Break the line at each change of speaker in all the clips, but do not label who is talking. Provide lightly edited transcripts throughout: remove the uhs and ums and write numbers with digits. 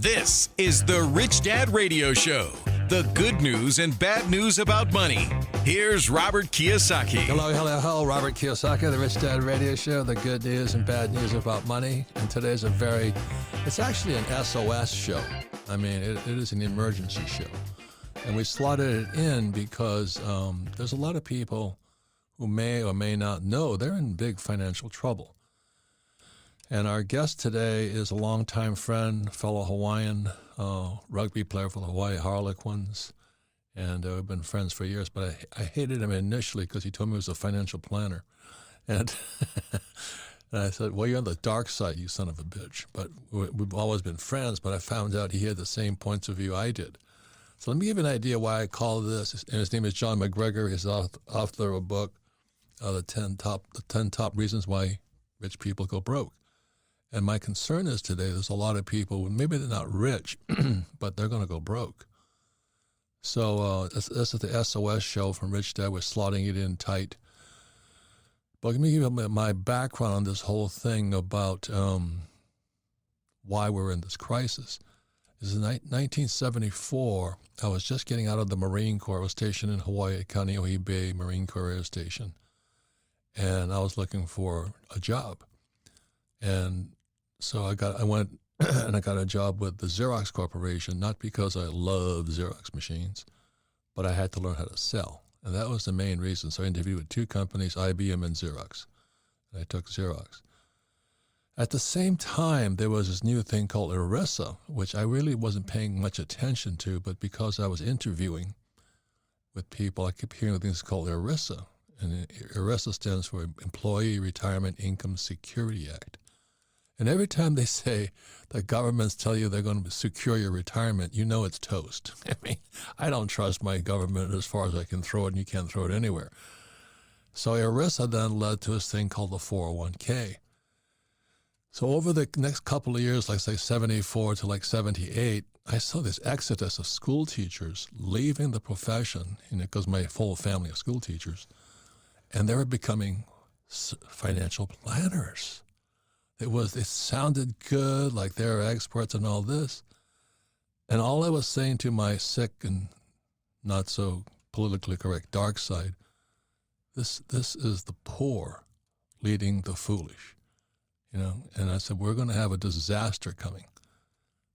This is the Rich Dad Radio Show. The good news and bad news about money. Here's Robert Kiyosaki.
Hello. Robert Kiyosaki, the Rich Dad Radio Show. The good news and bad news about money. And today's it's actually an SOS show. I mean, it is an emergency show. And we slotted it in because there's a lot of people who may or may not know they're in big financial trouble. And our guest today is a longtime friend, fellow Hawaiian rugby player for the Hawaii Harlequins. And we've been friends for years, but I hated him initially because he told me he was a financial planner. And, and I said, well, you're on the dark side, you son of a bitch. But we've always been friends, but I found out he had the same points of view I did. So let me give you an idea why I call this. And his name is John McGregor. He's author of a book, the 10 top reasons why rich people go broke. And my concern is today there's a lot of people, maybe they're not rich, but they're going to go broke. So this is the SOS show from Rich Dad. We're slotting it in tight. But let me give you my background on this whole thing about why we're in this crisis. This is 1974. I was just getting out of the Marine Corps. I was stationed in Hawaii at Kaneohe Bay Marine Corps Air Station. And I was looking for a job. And so I went and I got a job with the Xerox Corporation, not because I love Xerox machines, but I had to learn how to sell. And that was the main reason. So I interviewed with two companies, IBM and Xerox. And I took Xerox. At the same time, there was this new thing called ERISA, which I really wasn't paying much attention to, but because I was interviewing with people, I kept hearing things called ERISA. And ERISA stands for Employee Retirement Income Security Act. And every time they say the governments tell you they're going to secure your retirement, you know it's toast. I mean, I don't trust my government as far as I can throw it, and you can't throw it anywhere. So ERISA then led to this thing called the 401k. So over the next couple of years, like say 74 to like 78, I saw this exodus of school teachers leaving the profession, because my full family of school teachers, and they were becoming financial planners. It sounded good, like they were experts and all this. And all I was saying to my sick and not so politically correct dark side, this is the poor leading the foolish, And I said, we're going to have a disaster coming.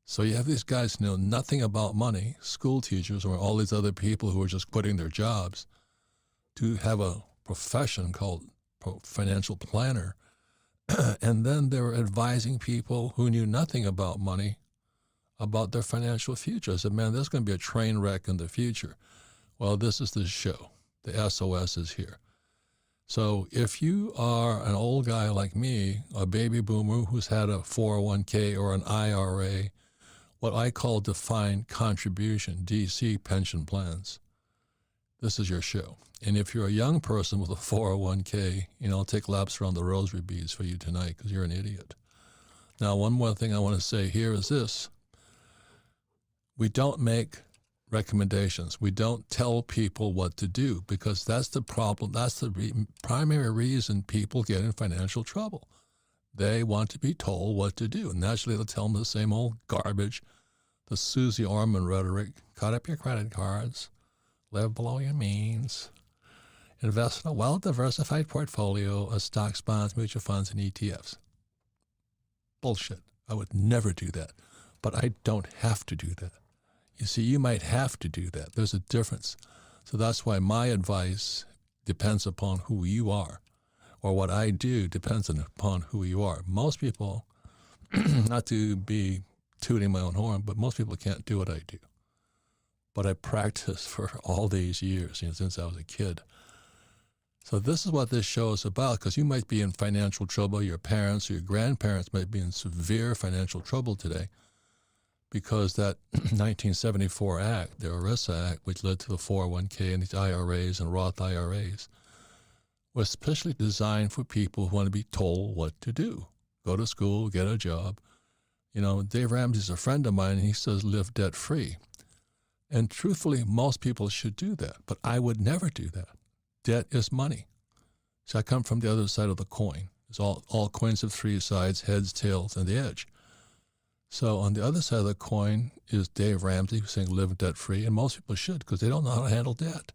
So you have these guys who know nothing about money, school teachers, or all these other people who are just quitting their jobs to have a profession called financial planner. And then they were advising people who knew nothing about money about their financial future. I said, man, there's going to be a train wreck in the future. Well, this is the show. The SOS is here. So if you are an old guy like me, a baby boomer who's had a 401k or an IRA, what I call defined contribution, DC pension plans, this is your show. And if you're a young person with a 401k, I'll take laps around the rosary beads for you tonight because you're an idiot. Now, one more thing I want to say here is this. We don't make recommendations. We don't tell people what to do because that's the problem. That's the primary reason people get in financial trouble. They want to be told what to do. And naturally, they'll tell them the same old garbage, the Susie Orman rhetoric, cut up your credit cards, live below your means, invest in a well-diversified portfolio of stocks, bonds, mutual funds, and ETFs. Bullshit. I would never do that. But I don't have to do that. You see, you might have to do that. There's a difference. So that's why my advice depends upon who you are, or what I do depends upon who you are. Most people, not to be tooting my own horn, but most people can't do what I do. But I practiced for all these years, since I was a kid. So this is what this show is about, because you might be in financial trouble. Your parents or your grandparents might be in severe financial trouble today because that 1974 act, the ERISA Act, which led to the 401k and these IRAs and Roth IRAs, was specially designed for people who want to be told what to do. Go to school, get a job. Dave Ramsey's a friend of mine, and he says live debt-free. And truthfully, most people should do that, but I would never do that. Debt is money. So I come from the other side of the coin. It's all coins have three sides, heads, tails, and the edge. So on the other side of the coin is Dave Ramsey saying live debt free, and most people should because they don't know how to handle debt.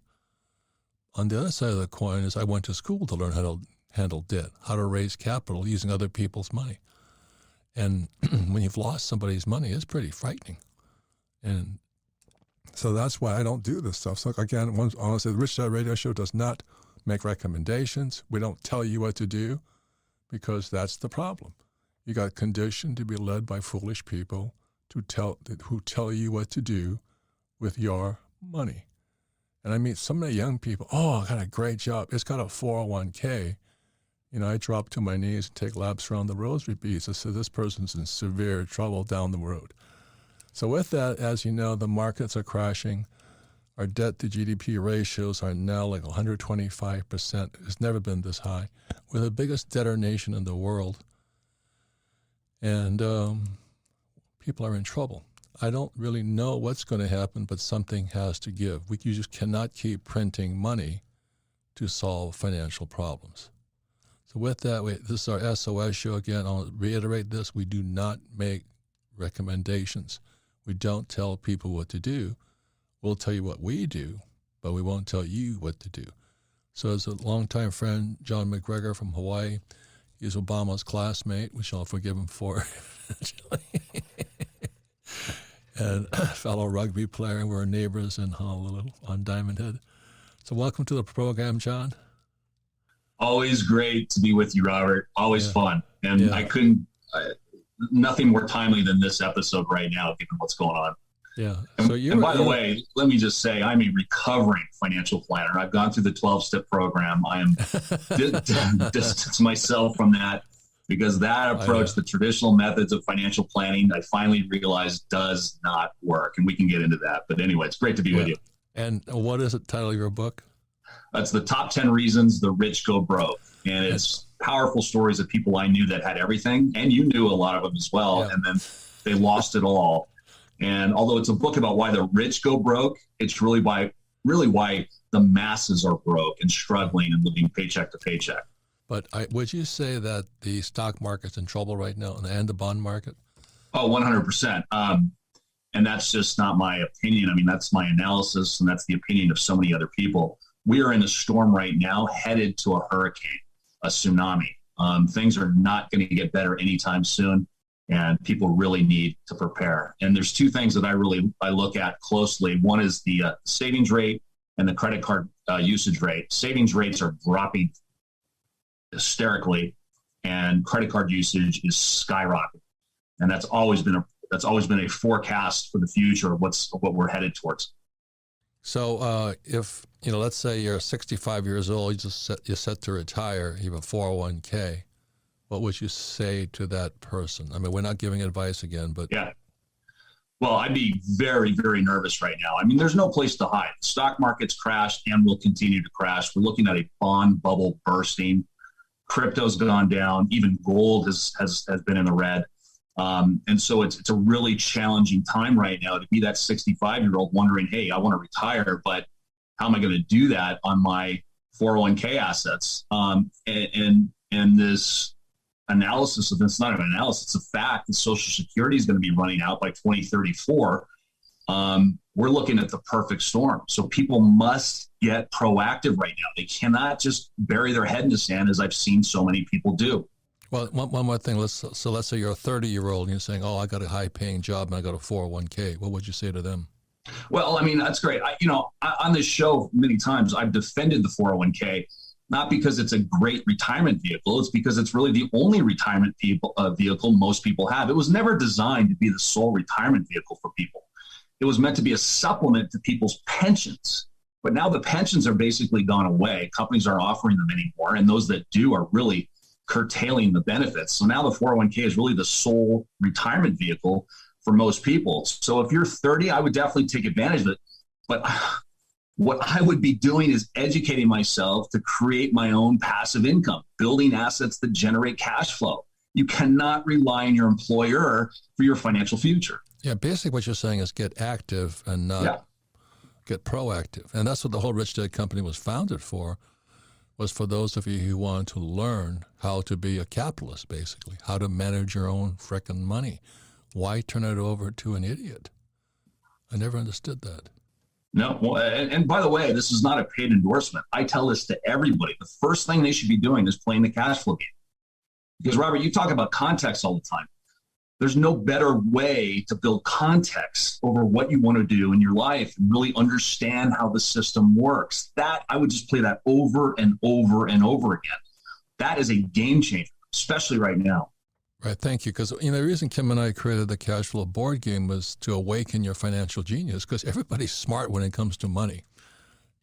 On the other side of the coin is I went to school to learn how to handle debt, how to raise capital using other people's money. And when you've lost somebody's money, it's pretty frightening. And so that's why I don't do this stuff. So again, honestly, the Rich Dad Radio Show does not make recommendations. We don't tell you what to do because that's the problem. You got conditioned to be led by foolish people who tell you what to do with your money. And I meet so many young people, I got a great job. It's got a 401k. I drop to my knees and take laps around the rosary beads. I said, this person's in severe trouble down the road. So with that, as you know, the markets are crashing. Our debt to GDP ratios are now like 125%. It's never been this high. We're the biggest debtor nation in the world. And people are in trouble. I don't really know what's going to happen, but something has to give. You just cannot keep printing money to solve financial problems. So with that, this is our SOS show again. I'll reiterate this. We do not make recommendations. We don't tell people what to do. We'll tell you what we do, but we won't tell you what to do. So as a longtime friend, John McGregor from Hawaii, he's Obama's classmate, which I'll forgive him for. And fellow rugby player, and we're neighbors in Honolulu on Diamond Head. So welcome to the program, John.
Always great to be with you, Robert. Always fun. And I couldn't, nothing more timely than this episode right now, given what's going on.
Yeah.
And by the way, let me just say, I'm a recovering financial planner. I've gone through the 12-step program. I am distanced myself from that because that approach, the traditional methods of financial planning, I finally realized does not work. And we can get into that. But anyway, it's great to be with you.
And what is the title of your book?
It's the top 10 reasons the rich go broke. And it's powerful stories of people I knew that had everything. And you knew a lot of them as well. Yeah. And then they lost it all. And although it's a book about why the rich go broke, it's really why the masses are broke and struggling and living paycheck to paycheck.
But would you say that the stock market's in trouble right now and the bond market?
Oh, 100%. And that's just not my opinion. I mean, that's my analysis, and that's the opinion of so many other people. We are in a storm right now, headed to a hurricane, a tsunami. Things are not going to get better anytime soon, and people really need to prepare. And there's two things that I look at closely. One is the savings rate and the credit card usage rate. Savings rates are dropping hysterically, and credit card usage is skyrocketing. And that's always been a forecast for the future of what we're headed towards.
So if, let's say you're 65 years old, you're set to retire, you have a 401k, what would you say to that person? I mean, we're not giving advice again, but.
Yeah. Well, I'd be very, very nervous right now. I mean, there's no place to hide. The stock market's crashed and will continue to crash. We're looking at a bond bubble bursting. Crypto's gone down. Even gold has been in the red. And so it's a really challenging time right now to be that 65-year-old wondering, hey, I want to retire, but how am I going to do that on my 401k assets? And this analysis of this, not an analysis, it's a fact that Social Security is going to be running out by 2034. We're looking at the perfect storm. So people must get proactive right now. They cannot just bury their head in the sand, as I've seen so many people do.
Well, one more thing. Let's say you're a 30-year-old and you're saying, I got a high-paying job and I got a 401k. What would you say to them?
Well, I mean, that's great. On this show many times, I've defended the 401k, not because it's a great retirement vehicle. It's because it's really the only retirement vehicle most people have. It was never designed to be the sole retirement vehicle for people. It was meant to be a supplement to people's pensions. But now the pensions are basically gone away. Companies aren't offering them anymore. And those that do are really curtailing the benefits. So now the 401k is really the sole retirement vehicle for most people. So if you're 30, I would definitely take advantage of it. But what I would be doing is educating myself to create my own passive income, building assets that generate cash flow. You cannot rely on your employer for your financial future.
Yeah, basically what you're saying is get active and not get proactive. And that's what the whole Rich Dad Company was founded for, was for those of you who want to learn how to be a capitalist, basically, how to manage your own frickin' money. Why turn it over to an idiot? I never understood that.
No, well, and by the way, this is not a paid endorsement. I tell this to everybody. The first thing they should be doing is playing the cash flow game. Because, Robert, you talk about context all the time. There's no better way to build context over what you want to do in your life and really understand how the system works. That I would just play that over and over and over again. That is a game changer, especially right now.
Right, thank you. Because the reason Kim and I created the cash flow board game was to awaken your financial genius. Because everybody's smart when it comes to money.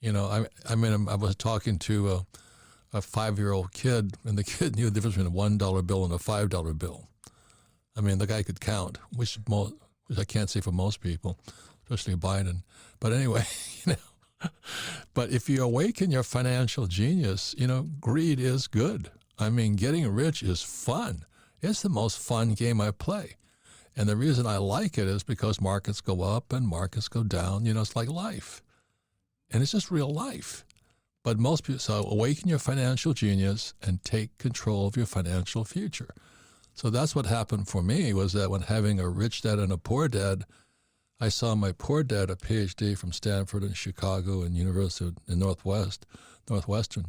I was talking to a 5-year-old kid, and the kid knew the difference between a $1 bill and a $5 bill. I mean, the guy could count, which I can't say for most people, especially Biden. But anyway, but if you awaken your financial genius, greed is good. I mean, getting rich is fun. It's the most fun game I play. And the reason I like it is because markets go up and markets go down. It's like life. And it's just real life. But most people, so awaken your financial genius and take control of your financial future. So that's what happened for me, was that when having a rich dad and a poor dad, I saw my poor dad, a PhD from Stanford and Chicago and University in Northwestern.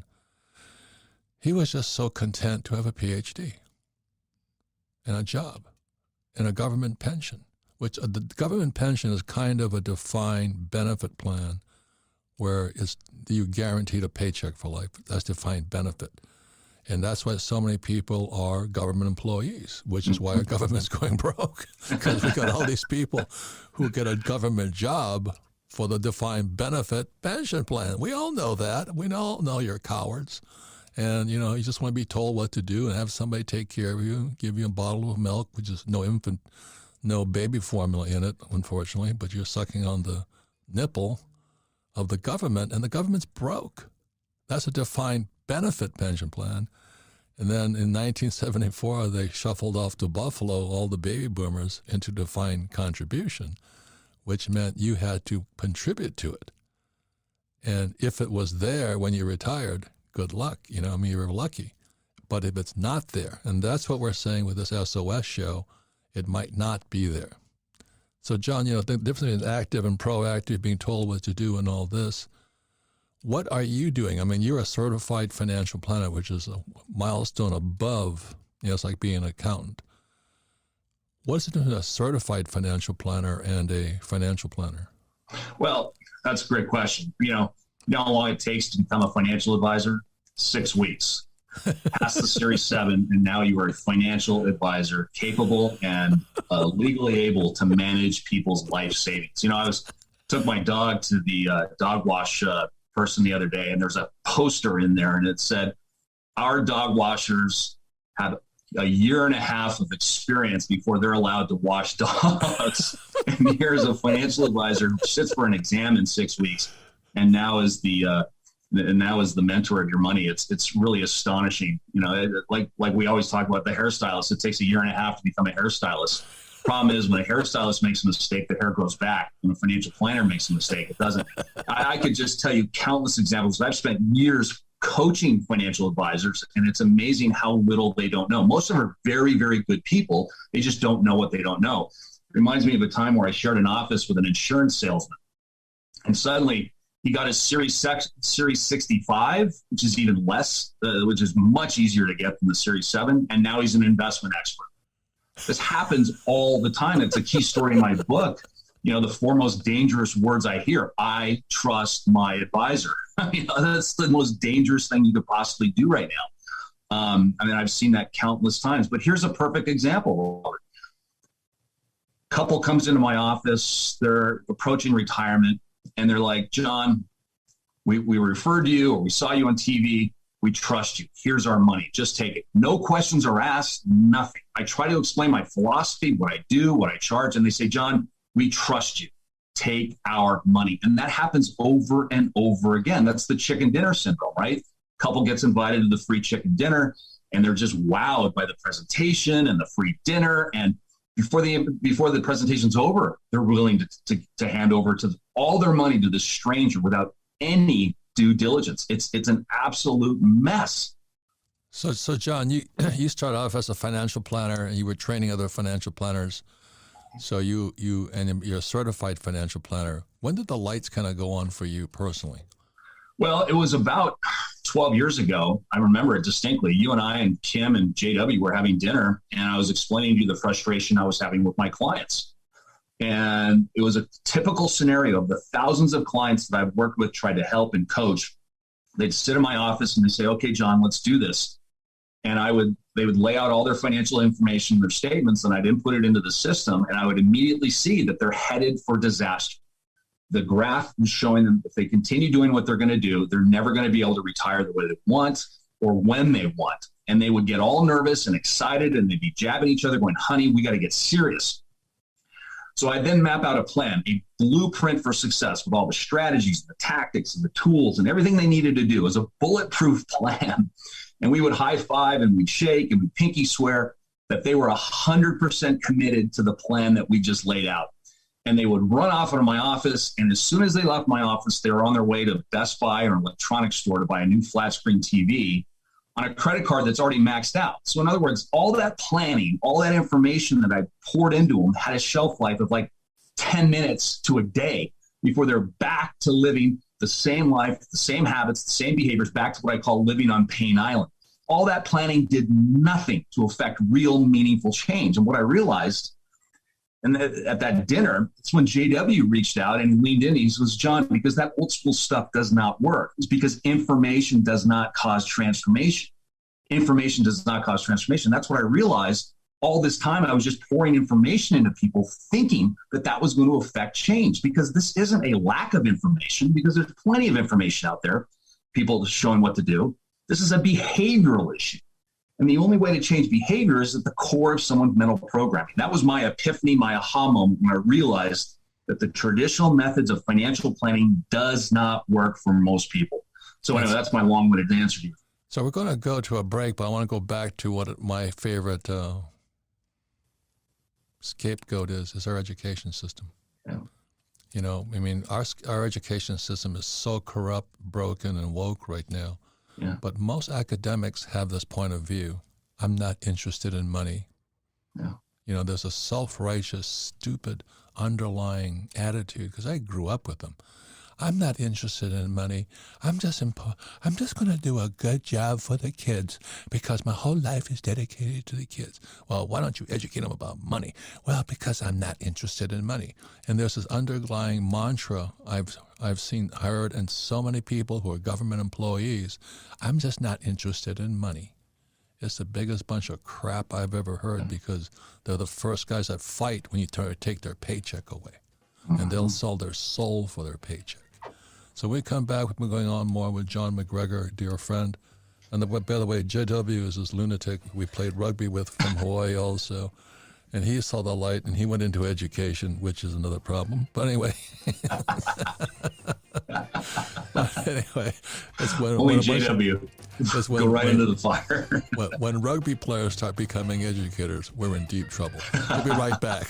He was just so content to have a PhD and a job and a government pension, which the government pension is kind of a defined benefit plan where you guaranteed a paycheck for life. That's defined benefit. And that's why so many people are government employees, which is why our government's going broke. Because we got all these people who get a government job for the defined benefit pension plan. We all know that. We all know you're cowards. And, you just want to be told what to do and have somebody take care of you, give you a bottle of milk, which is no baby formula in it, unfortunately, but you're sucking on the nipple of the government, and the government's broke. That's a defined benefit pension plan. And then in 1974, they shuffled off to Buffalo all the baby boomers into defined contribution, which meant you had to contribute to it. And if it was there when you retired, good luck. You were lucky. But if it's not there, and that's what we're saying with this SOS show, it might not be there. So, John, the difference between active and proactive, being told what to do and all this, what are you doing? I mean, you're a certified financial planner, which is a milestone above, it's like being an accountant. What's the difference between a certified financial planner and a financial planner?
Well, that's a great question. You know how long it takes to become a financial advisor? 6 weeks. Pass the Series 7, and now you are a financial advisor, capable and legally able to manage people's life savings. Took my dog to the dog wash person the other day, and there's a poster in there, and it said, our dog washers have a year and a half of experience before they're allowed to wash dogs. And here's a financial advisor who sits for an exam in 6 weeks, and now is the mentor of your money. It's really astonishing. Like we always talk about the hairstylist. It takes a year and a half to become a hairstylist. Problem is, when a hairstylist makes a mistake, the hair grows back. When a financial planner makes a mistake, it doesn't. I could just tell you countless examples. I've spent years coaching financial advisors, and it's amazing how little they don't know. Most of them are very, very good people. They just don't know what they don't know. It reminds me of a time where I shared an office with an insurance salesman, and suddenly he got his Series 65, which is even less, which is much easier to get than the Series 7, and now he's an investment expert. This happens all the time. It's a key story in my book. The 4 most dangerous words I hear: I trust my advisor. That's the most dangerous thing you could possibly do right now. I've seen that countless times. But here's a perfect example, Robert. Couple comes into my office. They're approaching retirement, and they're like, John, we referred to you, or we saw you on TV. We trust you. Here's our money. Just take it. No questions are asked, nothing. I try to explain my philosophy, what I do, what I charge, and they say, John, we trust you. Take our money. And that happens over and over again. That's the chicken dinner syndrome, right? Couple gets invited to the free chicken dinner, and they're just wowed by the presentation and the free dinner. And before the presentation's over, they're willing to hand over all their money to this stranger without any due diligence. It's an absolute mess.
So John, you started off as a financial planner, and you were training other financial planners. So and you're a certified financial planner. When did the lights kind of go on for you personally?
Well, it was about 12 years ago. I remember it distinctly. You and I and Kim and JW were having dinner, and I was explaining to you the frustration I was having with my clients. And it was a typical scenario of the thousands of clients that I've worked with, tried to help and coach. They'd sit in my office and they say, okay, John, let's do this. And they would lay out all their financial information, their statements, and I'd input it into the system. And I would immediately see that they're headed for disaster. The graph was showing them if they continue doing what they're going to do, they're never going to be able to retire the way they want or when they want. And they would get all nervous and excited, and they'd be jabbing each other going, honey, we got to get serious. So I then map out a plan, a blueprint for success with all the strategies, the tactics, and the tools, and everything they needed to do as a bulletproof plan. And we would high five and we'd shake and we'd pinky swear that they were 100% committed to the plan that we just laid out. And they would run off out of my office. And as soon as they left my office, they were on their way to Best Buy or an electronics store to buy a new flat screen TV on a credit card that's already maxed out. So in other words, all that planning, all that information that I poured into them had a shelf life of like 10 minutes to a day before they're back to living the same life, the same habits, the same behaviors, back to what I call living on Pain Island. All that planning did nothing to affect real meaningful change. And what I realized, and at that dinner, it's when JW reached out and leaned in. He says, John, because that old school stuff does not work. It's because information does not cause transformation. Information does not cause transformation. That's what I realized. All this time, I was just pouring information into people thinking that that was going to affect change, because this isn't a lack of information, because there's plenty of information out there, people showing what to do. This is a behavioral issue. And the only way to change behavior is at the core of someone's mental programming. That was my epiphany, my aha moment, when I realized that the traditional methods of financial planning does not work for most people. So anyway, that's my long-winded answer to you.
So we're going to go to a break, but I want to go back to what my favorite scapegoat is our education system.
Yeah.
You know, I mean, our education system is so corrupt, broken, and woke right now.
Yeah.
But most academics have this point of view. I'm not interested in money.
Yeah.
You know, there's a self-righteous, stupid underlying attitude, because I grew up with them. I'm not interested in money. I'm just going to do a good job for the kids because my whole life is dedicated to the kids. Well, why don't you educate them about money? Well, because I'm not interested in money. And there's this underlying mantra I've seen, heard, and so many people who are government employees. I'm just not interested in money. It's the biggest bunch of crap I've ever heard, because they're the first guys that fight when you try to take their paycheck away. And they'll sell their soul for their paycheck. So we come back, we've been going on more with John McGregor, dear friend. And by the way, JW is this lunatic we played rugby with from Hawaii also. And he saw the light and he went into education, which is another problem. But anyway. It's when,
only JW. Go right into the fire.
when rugby players start becoming educators, we're in deep trouble. We'll be right back.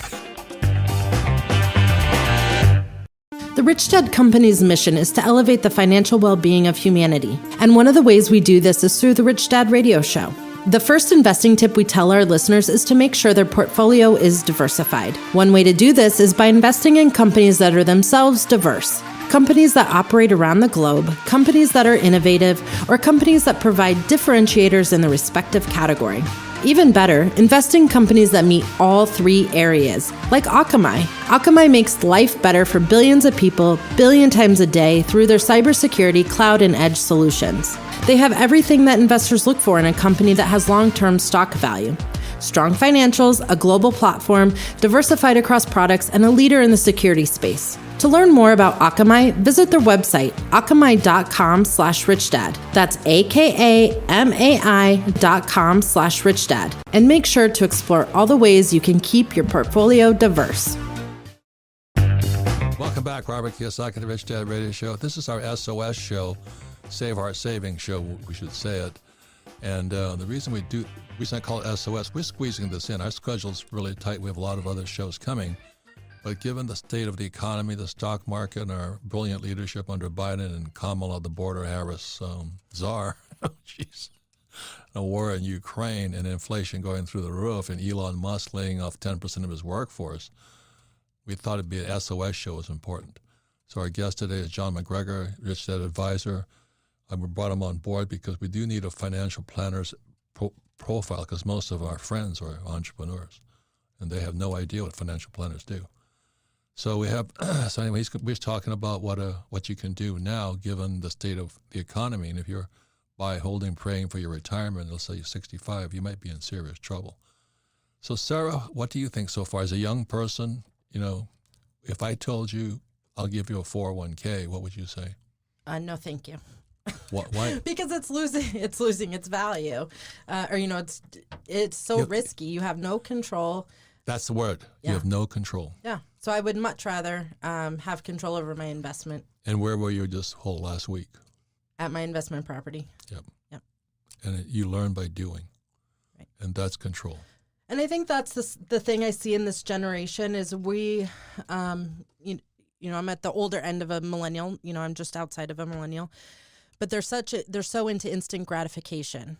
The Rich Dad Company's mission is to elevate the financial well-being of humanity. And one of the ways we do this is through the Rich Dad Radio Show. The first investing tip we tell our listeners is to make sure their portfolio is diversified. One way to do this is by investing in companies that are themselves diverse. Companies that operate around the globe, companies that are innovative, or companies that provide differentiators in the respective category. Even better, invest in companies that meet all three areas, like Akamai. Akamai makes life better for billions of people, billion times a day, through their cybersecurity, cloud, and edge solutions. They have everything that investors look for in a company that has long-term stock value. Strong financials, a global platform, diversified across products, and a leader in the security space. To learn more about Akamai, visit their website, akamai.com/richdad. That's AKAMAI.com/richdad. And make sure to explore all the ways you can keep your portfolio diverse.
Welcome back, Robert Kiyosaki, the Rich Dad Radio Show. This is our SOS show, Save Our Savings show, we should say it. And the reason I call it SOS, we're squeezing this in. Our schedule's really tight. We have a lot of other shows coming. But given the state of the economy, the stock market, and our brilliant leadership under Biden and Kamala, the border Harris czar, jeez, a war in Ukraine and inflation going through the roof and Elon Musk laying off 10% of his workforce, we thought it'd be an SOS show was important. So our guest today is John McGregor, Rich Dad Advisor. We brought him on board because we do need a financial planner's profile because most of our friends are entrepreneurs and they have no idea what financial planners do. So we have, so anyway, we're talking about what you can do now given the state of the economy. And if you're holding, praying for your retirement, let's say you're 65, you might be in serious trouble. So Sarah, what do you think so far? As a young person, if I told you I'll give you a 401k, what would you say?
No, thank you.
Why?
Because it's losing its value, it's so risky. You have no control.
That's the word. Yeah. You have no control.
Yeah. So I would much rather have control over my investment.
And where were you just whole last week?
At my investment property.
Yep. And you learn by doing. Right. And that's control.
And I think that's the thing I see in this generation is we, I'm at the older end of a millennial. I'm just outside of a millennial. But they're so into instant gratification.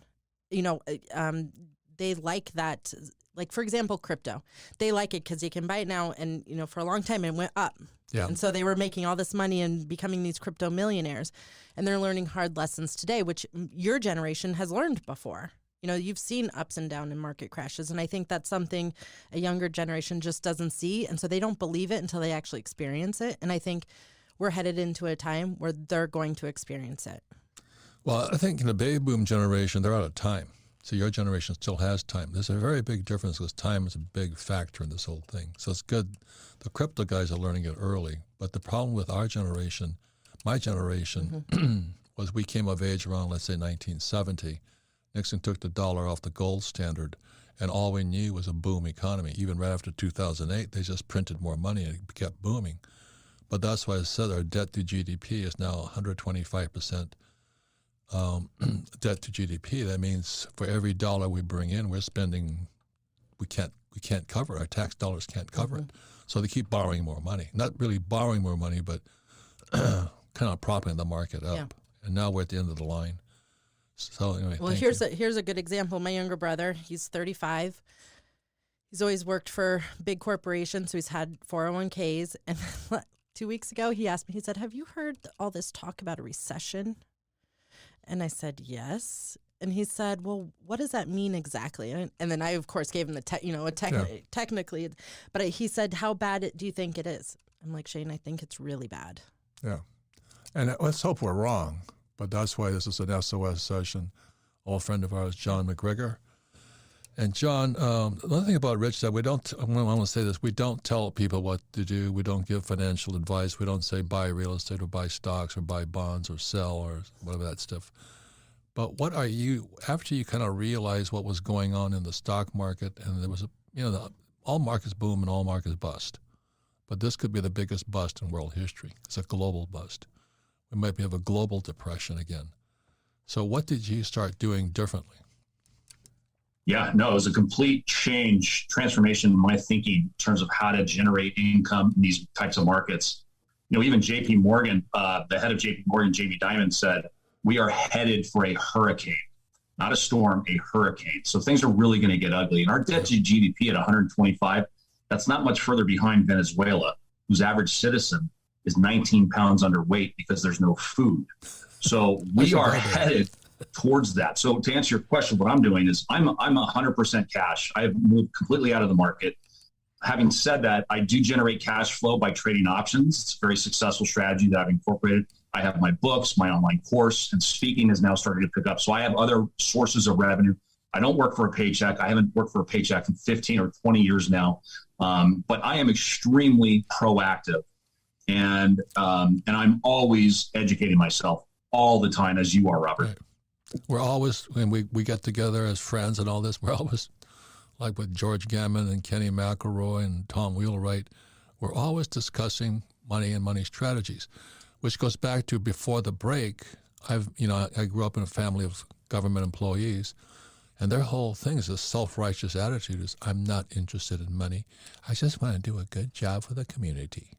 They like that. Like, for example, crypto. They like it because you can buy it now. And, for a long time it went up. Yeah. And so they were making all this money and becoming these crypto millionaires. And they're learning hard lessons today, which your generation has learned before. You've seen ups and downs in market crashes. And I think that's something a younger generation just doesn't see. And so they don't believe it until they actually experience it. And I think we're headed into a time where they're going to experience it.
Well, I think in the baby boom generation, they're out of time. So your generation still has time. There's a very big difference because time is a big factor in this whole thing. So it's good. The crypto guys are learning it early. But the problem with our generation, my generation, was we came of age around, let's say, 1970. Nixon took the dollar off the gold standard, and all we knew was a boom economy. Even right after 2008, they just printed more money and it kept booming. But that's why I said our debt to GDP is now 125%. Debt to GDP. That means for every dollar we bring in, we're spending. We can't cover it. Our tax dollars can't cover it. So they keep borrowing more money. Not really borrowing more money, but kind of propping the market up. Yeah. And now we're at the end of the line. So anyway,
well, here's a good example. My younger brother, he's 35. He's always worked for big corporations, so he's had 401ks. And 2 weeks ago, he asked me. He said, "Have you heard all this talk about a recession?" And I said, yes. And he said, well, what does that mean exactly? And then I, of course, gave him technically. But he said, how bad do you think it is? I'm like, Shane, I think it's really bad.
Yeah. And let's hope we're wrong. But that's why this is an SOS session.
Old friend of ours, John McGregor. And John, another thing about Rich that I want to say this, we don't tell people what to do. We don't give financial advice. We don't say buy real estate or buy stocks or buy bonds or sell or whatever that stuff. But what are you, after you kind of realize what was going on in the stock market, and there was all markets boom and all markets bust. But this could be the biggest bust in world history. It's a global bust. We might have a global depression again. So what did you start doing differently?
Yeah, no, it was a complete transformation in my thinking in terms of how to generate income in these types of markets. Even JP Morgan, the head of JP Morgan, Jamie Dimon, said, we are headed for a hurricane, not a storm, a hurricane. So things are really going to get ugly. And our debt to GDP at 125, that's not much further behind Venezuela, whose average citizen is 19 pounds underweight because there's no food. So we are headed towards that. So to answer your question, what I'm doing is I'm 100% cash. I've moved completely out of the market. Having said that, I do generate cash flow by trading options. It's a very successful strategy that I've incorporated. I have my books, my online course, and speaking is now starting to pick up. So I have other sources of revenue. I don't work for a paycheck. I haven't worked for a paycheck in 15 or 20 years now. But I am extremely proactive. And I'm always educating myself all the time, as you are, Robert.
Right. We're always, when we get together as friends and all this, we're always, like with George Gammon and Kenny McElroy and Tom Wheelwright, we're always discussing money and money strategies, which goes back to before the break. I grew up in a family of government employees, and their whole thing is a self-righteous attitude is, I'm not interested in money. I just want to do a good job for the community.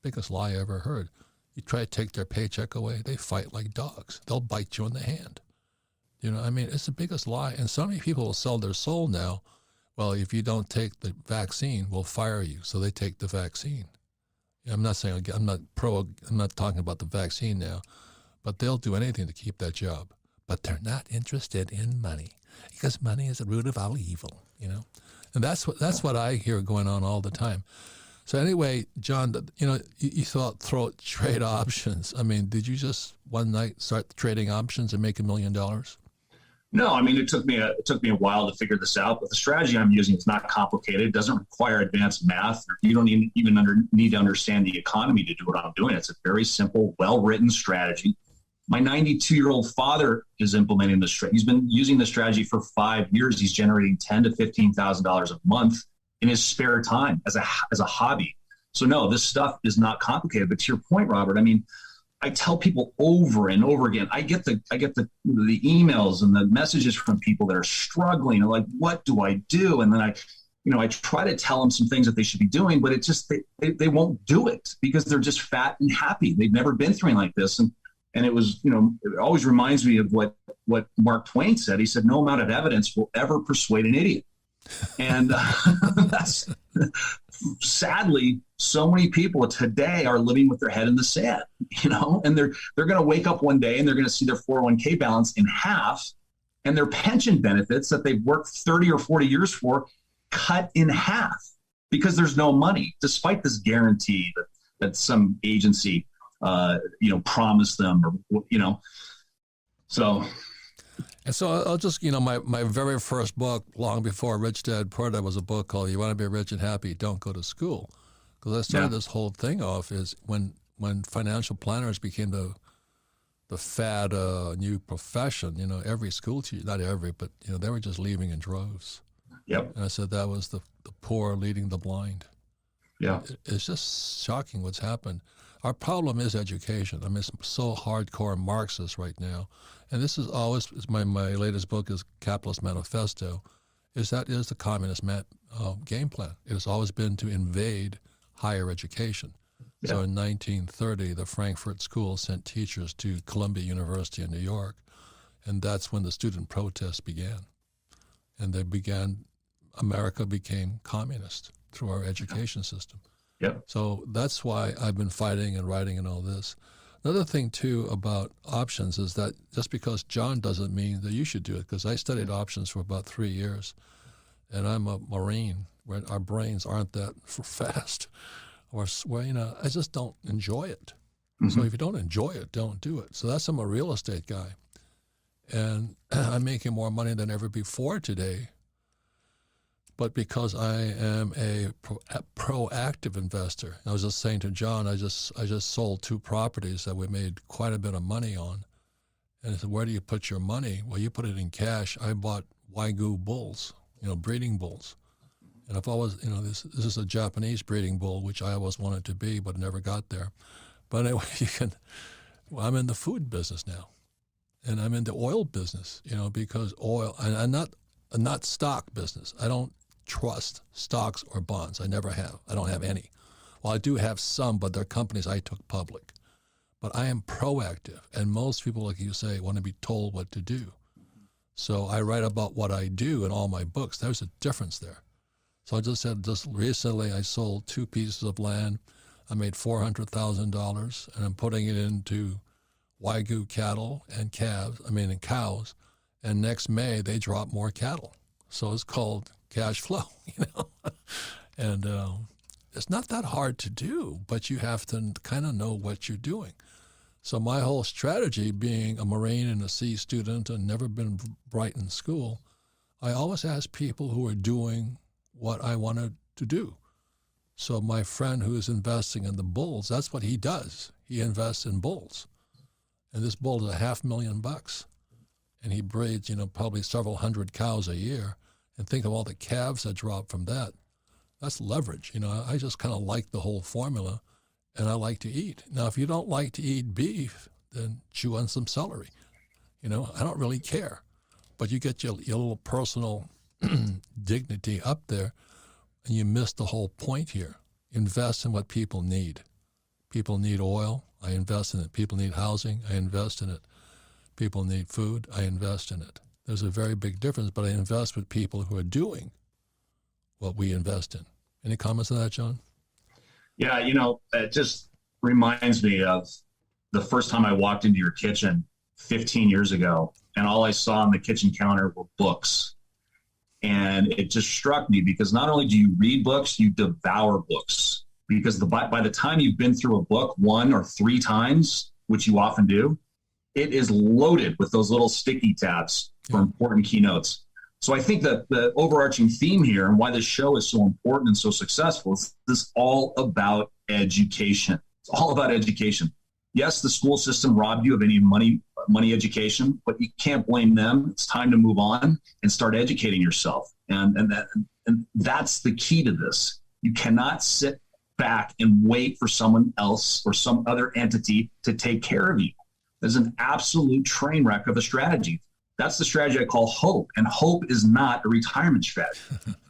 Biggest lie I ever heard. You try to take their paycheck away, they fight like dogs. They'll bite you in the hand. You know, I mean, it's the biggest lie. And so many people will sell their soul now. Well, if you don't take the vaccine, we'll fire you. So they take the vaccine. I'm not saying, I'm not talking about the vaccine now, but they'll do anything to keep that job. But they're not interested in money because money is the root of all evil, you know? And that's what I hear going on all the time. So anyway, John, you know, you thought trade options. I mean, did you just one night start trading options and make $1 million?
No, I mean, it took me a while to figure this out, but the strategy I'm using is not complicated. It doesn't require advanced math. You don't even need to understand the economy to do what I'm doing. It's a very simple, well-written strategy. My 92-year-old father is implementing this strategy. He's been using the strategy for 5 years. He's generating $10,000 to $15,000 a month in his spare time as a hobby. So no, this stuff is not complicated. But to your point, Robert, I mean, I tell people over and over again, I get the emails and the messages from people that are struggling and like, what do I do? And then I try to tell them some things that they should be doing, but it just, they won't do it because they're just fat and happy. They've never been through anything like this. And it was, you know, it always reminds me of what Mark Twain said. He said, no amount of evidence will ever persuade an idiot. And that's sadly, so many people today are living with their head in the sand, you know, and they're going to wake up one day and they're going to see their 401k balance in half and their pension benefits that they've worked 30 or 40 years for cut in half because there's no money, despite this guarantee that some agency, promised them or, you know, so.
And so I'll just, you know, my very first book, long before Rich Dad Poor Dad, was a book called You Want to Be Rich and Happy, Don't Go to School. Because I started this whole thing off is when financial planners became the fad new profession, you know, every school teacher, not every, but, you know, they were just leaving in droves.
Yep.
And I said that was the poor leading the blind.
Yeah.
It's just shocking what's happened. Our problem is education. I mean, it's so hardcore Marxist right now. And this is always, my latest book is Capitalist Manifesto, is the communist game plan. It has always been to invade higher education. Yeah. So in 1930, the Frankfurt School sent teachers to Columbia University in New York, and that's when the student protests began. And America became communist through our education system.
Yep.
So that's why I've been fighting and writing and all this. Another thing, too, about options is that just because John doesn't mean that you should do it, because I studied options for about 3 years, and I'm a Marine, where our brains aren't that fast. Or, well, you know, I just don't enjoy it. Mm-hmm. So if you don't enjoy it, don't do it. So I'm a real estate guy, and I'm making more money than ever before today. But because I am a proactive investor, I was just saying to John, I just sold 2 properties that we made quite a bit of money on. And I said, where do you put your money? Well, you put it in cash. I bought Wagyu bulls, you know, breeding bulls. And I've always, you know, this is a Japanese breeding bull, which I always wanted to be, but never got there. But anyway, I'm in the food business now. And I'm in the oil business, you know, because oil, and I'm not stock business. I don't trust stocks or bonds. I never have. I don't have any. Well, I do have some, but they're companies I took public. But I am proactive, and most people, like you say, want to be told what to do. So I write about what I do in all my books. There's a difference there. So I just said, just recently I sold 2 pieces of land. I made $400,000, and I'm putting it into Wagyu cattle and cows. And next May, they drop more cattle. So it's called cash flow, you know. And it's not that hard to do, but you have to kind of know what you're doing. So my whole strategy, being a Marine and a C student and never been bright in school, I always ask people who are doing what I wanted to do. So my friend who is investing in the bulls, that's what he does. He invests in bulls. And this bull is $500,000. And he breeds, you know, probably several hundred cows a year. And think of all the calves that drop from that. That's leverage. You know, I just kind of like the whole formula, and I like to eat. Now, if you don't like to eat beef, then chew on some celery. You know, I don't really care. But you get your little personal dignity up there, and you miss the whole point here. Invest in what people need. People need oil. I invest in it. People need housing. I invest in it. People need food. I invest in it. There's a very big difference, but I invest with people who are doing what we invest in. Any comments on that, John?
Yeah, it just reminds me of the first time I walked into your kitchen 15 years ago, and all I saw on the kitchen counter were books. And it just struck me because not only do you read books, you devour books. Because by the time you've been through a book 1 or 3 times, which you often do, it is loaded with those little sticky tabs for important keynotes. So I think that the overarching theme here and why this show is so important and so successful is this all about education. It's all about education. Yes, the school system robbed you of any money education, but you can't blame them. It's time to move on and start educating yourself. And that's the key to this. You cannot sit back and wait for someone else or some other entity to take care of you. There's an absolute train wreck of a strategy. That's the strategy I call hope. And hope is not a retirement strategy.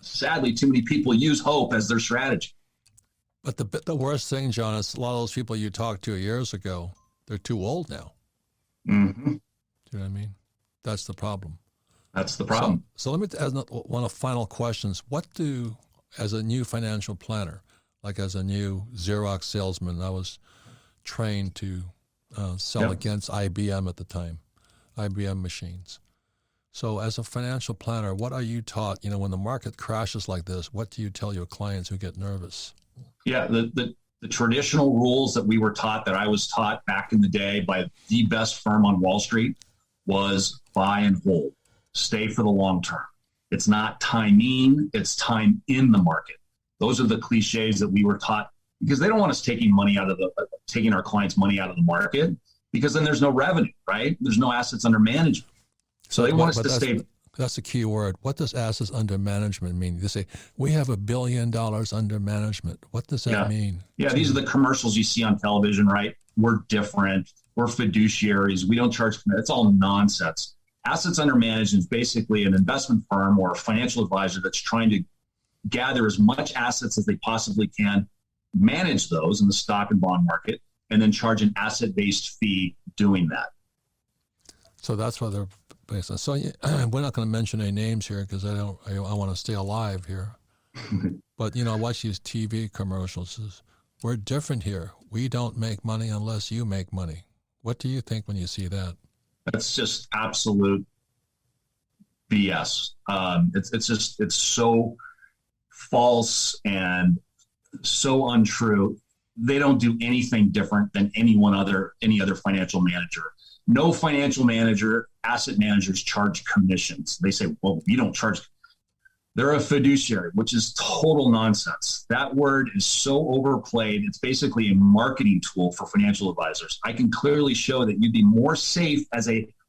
Sadly, too many people use hope as their strategy.
But the worst thing, John, is a lot of those people you talked to years ago, they're too old now.
Mm-hmm.
Do you know what I mean? That's the problem.
That's the problem.
So let me ask one of the final questions. What do, as a new financial planner, like as a new Xerox salesman, I was trained to sell against IBM at the time, IBM machines. So as a financial planner, what are you taught, when the market crashes like this, what do you tell your clients who get nervous?
Yeah, the traditional rules that we were taught, that I was taught back in the day by the best firm on Wall Street, was buy and hold, stay for the long term. It's not timing, it's time in the market. Those are the cliches that we were taught because they don't want us taking our clients' money out of the market, because then there's no revenue, right? There's no assets under management. So they want us to stay.
That's a key word. What does assets under management mean? They say, we have $1 billion under management. What does that mean? Yeah,
these are the commercials you see on television, right? We're different. We're fiduciaries. We don't charge. It's all nonsense. Assets under management is basically an investment firm or a financial advisor that's trying to gather as much assets as they possibly can, manage those in the stock and bond market, and then charge an asset-based fee doing that.
So that's what they're based on. So we're not going to mention any names here because I want to stay alive here. But, I watch these TV commercials. We're different here. We don't make money unless you make money. What do you think when you see that?
That's just absolute BS. It's so false and so untrue. They don't do anything different than any other financial manager. No financial manager, asset managers charge commissions. They say, well, you don't charge. They're a fiduciary, which is total nonsense. That word is so overplayed. It's basically a marketing tool for financial advisors. I can clearly show that you'd be more safe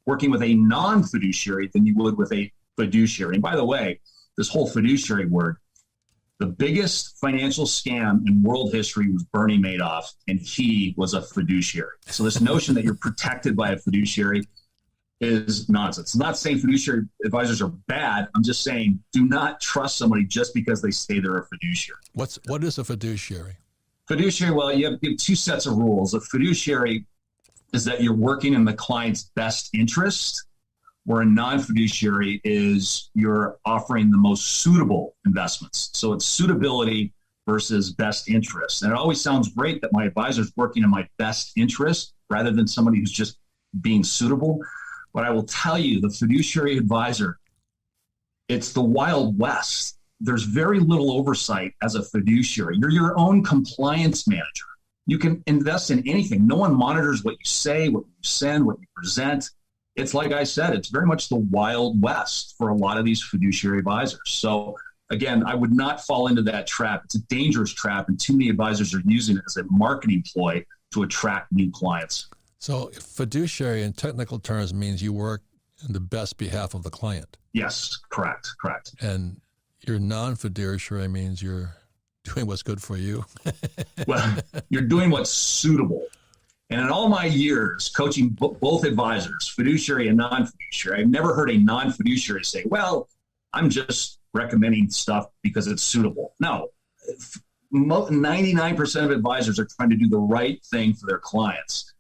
working with a non-fiduciary than you would with a fiduciary. And by the way, this whole fiduciary word, the biggest financial scam in world history was Bernie Madoff, and he was a fiduciary. So this notion that you're protected by a fiduciary is nonsense. I'm not saying fiduciary advisors are bad. I'm just saying do not trust somebody just because they say they're a fiduciary.
What is a fiduciary?
Fiduciary, well, you have 2 sets of rules. A fiduciary is that you're working in the client's best interest, where a non-fiduciary is you're offering the most suitable investments. So it's suitability versus best interest. And it always sounds great that my advisor is working in my best interest rather than somebody who's just being suitable. But I will tell you, the fiduciary advisor, it's the Wild West. There's very little oversight as a fiduciary. You're your own compliance manager. You can invest in anything. No one monitors what you say, what you send, what you present. It's like I said, it's very much the Wild West for a lot of these fiduciary advisors. So again, I would not fall into that trap. It's a dangerous trap, and too many advisors are using it as a marketing ploy to attract new clients.
So fiduciary in technical terms means you work in the best behalf of the client.
Yes, correct.
And your non-fiduciary means you're doing what's good for you.
Well, you're doing what's suitable. And in all my years coaching both advisors, fiduciary and non-fiduciary, I've never heard a non-fiduciary say, well, I'm just recommending stuff because it's suitable. No, 99% of advisors are trying to do the right thing for their clients.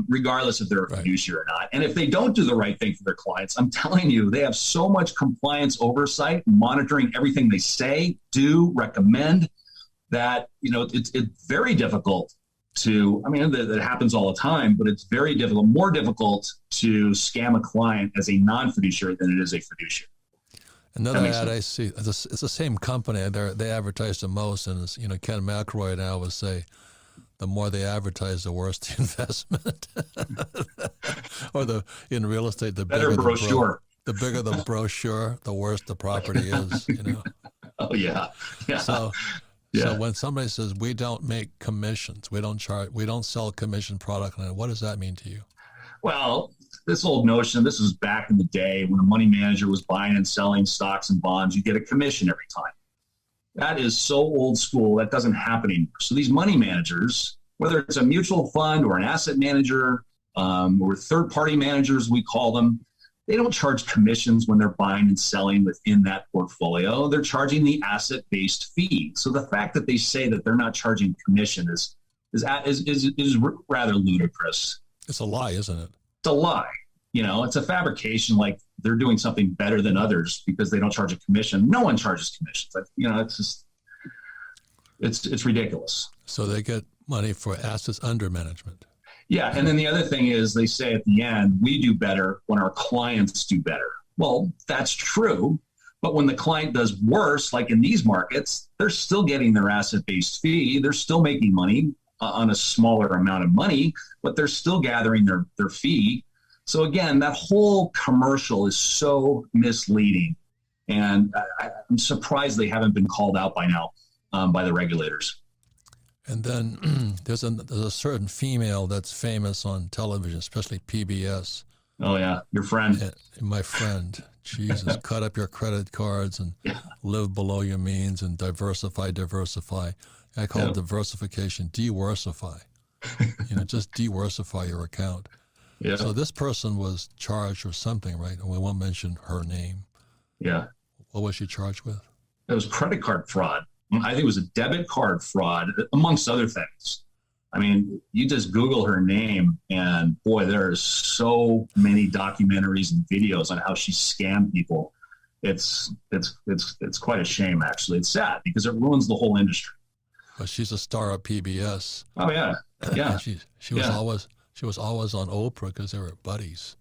regardless if they're a fiduciary or not. And if they don't do the right thing for their clients, I'm telling you, they have so much compliance oversight, monitoring everything they say, do, recommend, that, it's very difficult to, that happens all the time, but it's very difficult, more difficult to scam a client as a non-fiduciary than it is a fiduciary.
Another ad I see, it's the same company. They advertise the most, and it's, Ken McElroy and I always say, the more they advertise, the worse the investment. Or in real estate, the
better
bigger
brochure.
The bigger the brochure, the worse the property is.
Oh yeah.
So when somebody says we don't make commissions, we don't sell commission product, what does that mean to you?
Well, this old notion, this was back in the day when a money manager was buying and selling stocks and bonds, you get a commission every time. That is so old school. That doesn't happen anymore. So these money managers, whether it's a mutual fund or an asset manager or third-party managers, we call them, they don't charge commissions when they're buying and selling within that portfolio. They're charging the asset-based fee. So the fact that they say that they're not charging commission is rather ludicrous.
It's a lie, isn't it?
It's a lie. It's a fabrication, like they're doing something better than others because they don't charge a commission. No one charges commissions. It's just, it's ridiculous.
So they get money for assets under management.
Yeah. And then the other thing is they say at the end, we do better when our clients do better. Well, that's true. But when the client does worse, like in these markets, they're still getting their asset-based fee. They're still making money on a smaller amount of money, but they're still gathering their fee. So again, that whole commercial is so misleading, and I'm surprised they haven't been called out by now by the regulators.
And then there's a certain female that's famous on television, especially PBS.
Oh yeah, your friend.
My friend. Jesus, cut up your credit cards and live below your means and diversify. I call it diversification, de-worsify. Just de-worsify your account.
Yeah.
So this person was charged with something, right? And we won't mention her name.
Yeah.
What was she charged with?
It was credit card fraud. I think it was a debit card fraud, amongst other things. You just Google her name, and boy, there are so many documentaries and videos on how she scammed people. It's quite a shame, actually. It's sad because it ruins the whole industry.
But she's a star at PBS.
Oh yeah, yeah.
she was always on Oprah because they were buddies.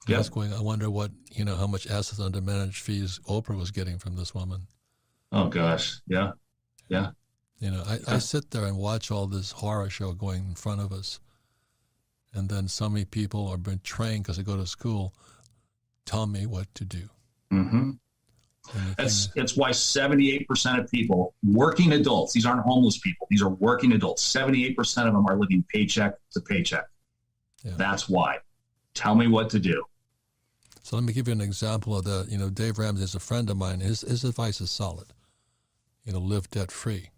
Yeah.
I wonder what how much assets under managed fees Oprah was getting from this woman.
Oh gosh, yeah.
I sit there and watch all this horror show going in front of us, and then so many people are being trained because they go to school. Tell me what to do.
Mm-hmm. It's why 78% of people, working adults, these aren't homeless people, these are working adults, 78% of them are living paycheck to paycheck. Yeah. That's why. Tell me what to do.
So let me give you an example of that. Dave Ramsey is a friend of mine. His advice is solid. Live debt-free.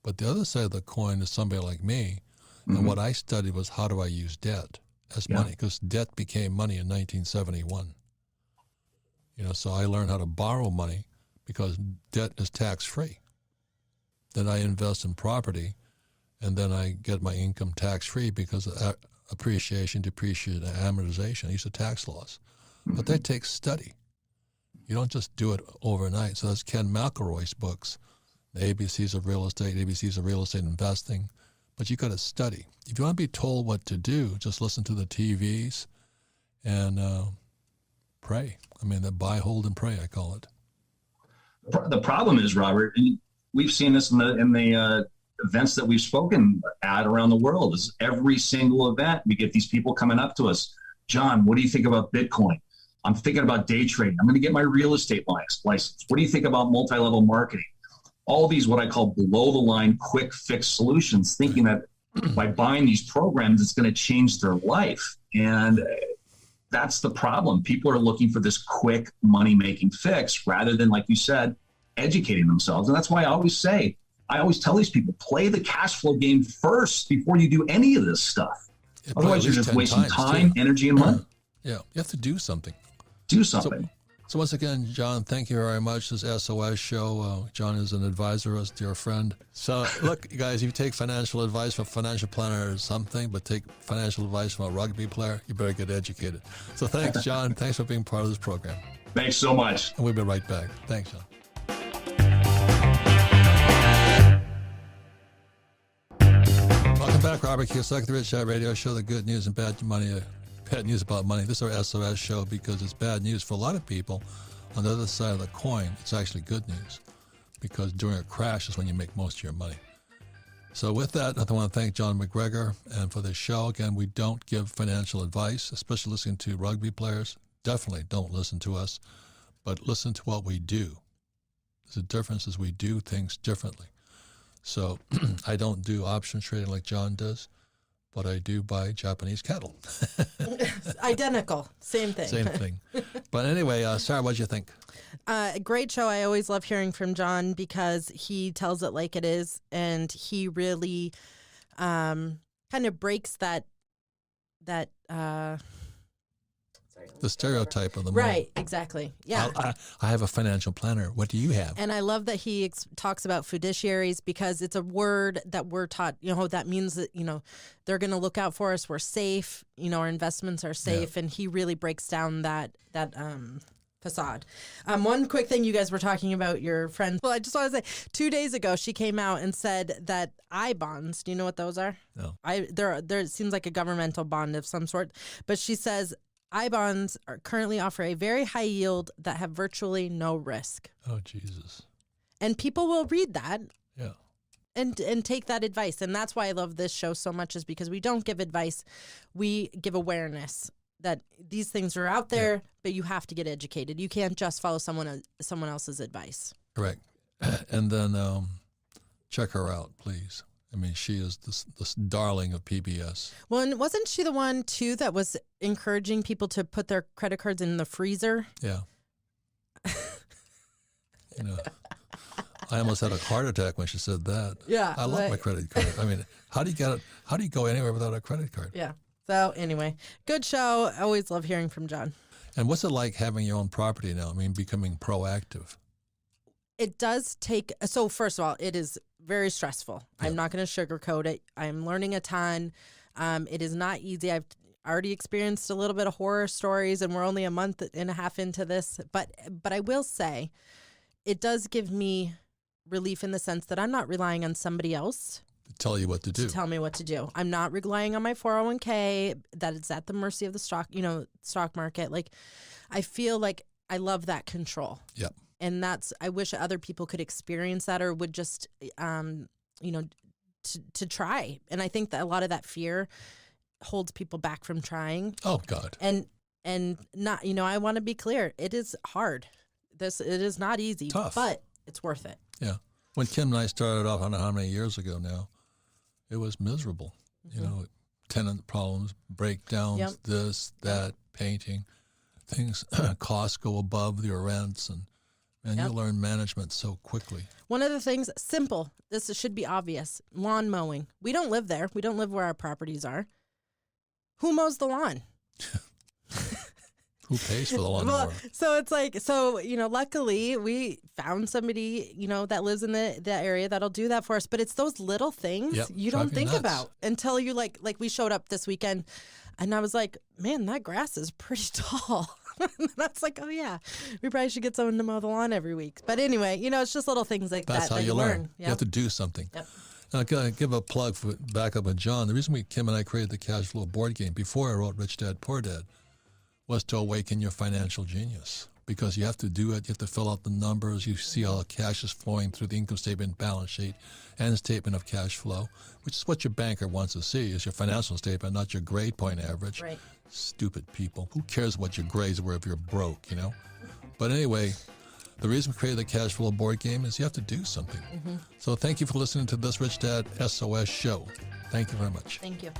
But the other side of the coin is somebody like me, and what I studied was how do I use debt as money, because debt became money in 1971. So I learned how to borrow money because debt is tax-free. Then I invest in property, and then I get my income tax-free because of appreciation, depreciation, and amortization. These are tax laws. But that takes study. You don't just do it overnight. So that's Ken McElroy's books, the ABCs of real estate, ABCs of real estate investing. But you got to study. If you want to be told what to do, just listen to the TVs and pray. The buy, hold, and pray, I call it.
The problem is, Robert, and we've seen this in the events that we've spoken at around the world, is every single event we get these people coming up to us. John, what do you think about Bitcoin? I'm thinking about day trading. I'm going to get my real estate license. What do you think about multi-level marketing? All these, what I call below the line, quick fix solutions, thinking that by buying these programs, it's going to change their life. And that's the problem. People are looking for this quick money-making fix rather than, like you said, educating themselves. And that's why I always tell these people, play the cash flow game first before you do any of this stuff. Otherwise, you're just wasting time, energy, and money.
Yeah, you have to do something.
Do something.
So once again, John, thank you very much. This SOS show. John is an advisor, a dear friend. So look, guys, if you take financial advice from a financial planner or something, but take financial advice from a rugby player, you better get educated. So thanks, John. Thanks for being part of this program.
Thanks so much.
And we'll be right back. Thanks, John. Welcome back, Robert Kiyosaki, the Rich Dad Radio Show, the good news and bad money. Bad news about money. This is our SOS show because it's bad news for a lot of people. On the other side of the coin, it's actually good news because during a crash is when you make most of your money. So with that, I want to thank John McGregor and for this show. Again, we don't give financial advice, especially listening to rugby players. Definitely don't listen to us, but listen to what we do. The difference is we do things differently. So I don't do option trading like John does, but I do buy Japanese cattle.
Identical. Same thing.
Same thing. But anyway, Sarah, what'd you think?
Great show. I always love hearing from John because he tells it like it is, and he really kind of breaks that
the stereotype of the
right, exactly. Yeah.
I have a financial planner. What do you have?
And I love that he talks about fiduciaries because it's a word that we're taught, that means that, they're going to look out for us. We're safe. Our investments are safe. Yeah. And he really breaks down that facade. One quick thing, you guys were talking about your friend. Well, I just want to say 2 days ago, she came out and said that I-bonds, do you know what those are?
No.
There it seems like a governmental bond of some sort, but she says I-bonds currently offer a very high yield that have virtually no risk.
Oh, Jesus.
And people will read that.
Yeah.
And take that advice. And that's why I love this show so much, is because we don't give advice. We give awareness that these things are out there, but you have to get educated. You can't just follow someone else's advice.
Correct. And then check her out, please. I mean, she is this darling of PBS. Well,
and wasn't she the one, too, that was encouraging people to put their credit cards in the freezer?
Yeah. I almost had a heart attack when she said that.
Yeah.
I love my credit card. I mean, how do you go anywhere without a credit card?
Yeah. So anyway, good show. I always love hearing from John.
And what's it like having your own property now? I mean, becoming proactive.
It does take, so first of all, it is very stressful. Yeah. I'm not going to sugarcoat it. I'm learning a ton. It is not easy. I've already experienced a little bit of horror stories, and we're only a month and a half into this. But I will say, it does give me relief in the sense that I'm not relying on somebody else
to tell you what to do.
To tell me what to do. I'm not relying on my 401k that it's at the mercy of the stock market. Like, I feel like I love that control.
Yep.
And I wish other people could experience that, or would just, to try. And I think that a lot of that fear holds people back from trying.
Oh, God.
And not, I want to be clear. It is hard. It is not easy.
Tough.
But it's worth it.
Yeah. When Kim and I started off, I don't know how many years ago now, it was miserable. Mm-hmm. Tenant problems, breakdowns, this, that, painting, things, costs go above your rents, and you learn management so quickly.
One of the things, simple, this should be obvious, lawn mowing. We don't live there. We don't live where our properties are. Who mows the lawn?
Who pays for the lawnmower?
Well, so it's like, luckily we found somebody, that lives in the area that'll do that for us. But it's those little things you don't think about until you like we showed up this weekend, and I was like, man, that grass is pretty tall. And that's like, oh yeah, we probably should get someone to mow the lawn every week. But anyway, it's just little things like
that's
that.
That's how you learn.
Yep.
You have to do something.
Yep.
Now, can I give a plug back up with John? The reason Kim and I created the Cashflow board game before I wrote Rich Dad, Poor Dad was to awaken your financial genius, because you have to do it. You have to fill out the numbers. You see how cash is flowing through the income statement, balance sheet, and statement of cash flow, which is what your banker wants to see, is your financial statement, not your grade point average.
Right.
Stupid people. Who cares what your grades were if you're broke, But anyway, the reason we created the Cash Flow board game is you have to do something. Mm-hmm. So thank you for listening to this Rich Dad SOS show. Thank you very much.
Thank you.